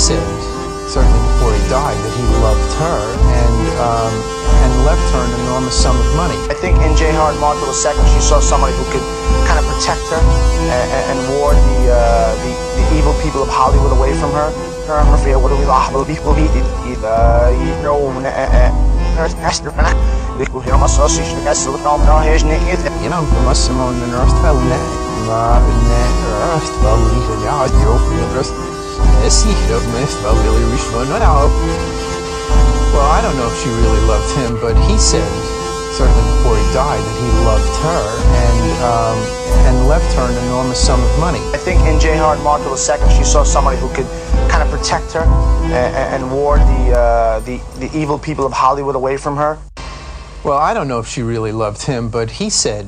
said, certainly before he died, that he loved her and left her an enormous sum of money. I think in J. Hart Marshall II, she saw somebody who could kind of protect her and ward the evil people of Hollywood away from her. Well, I don't know if she really loved him, but he said, certainly before he died, that he loved her and left her an enormous sum of money. I think in J. Hart Marshall II, she saw somebody who could kind of protect her and ward the evil people of Hollywood away from her. Well, I don't know if she really loved him, but he said,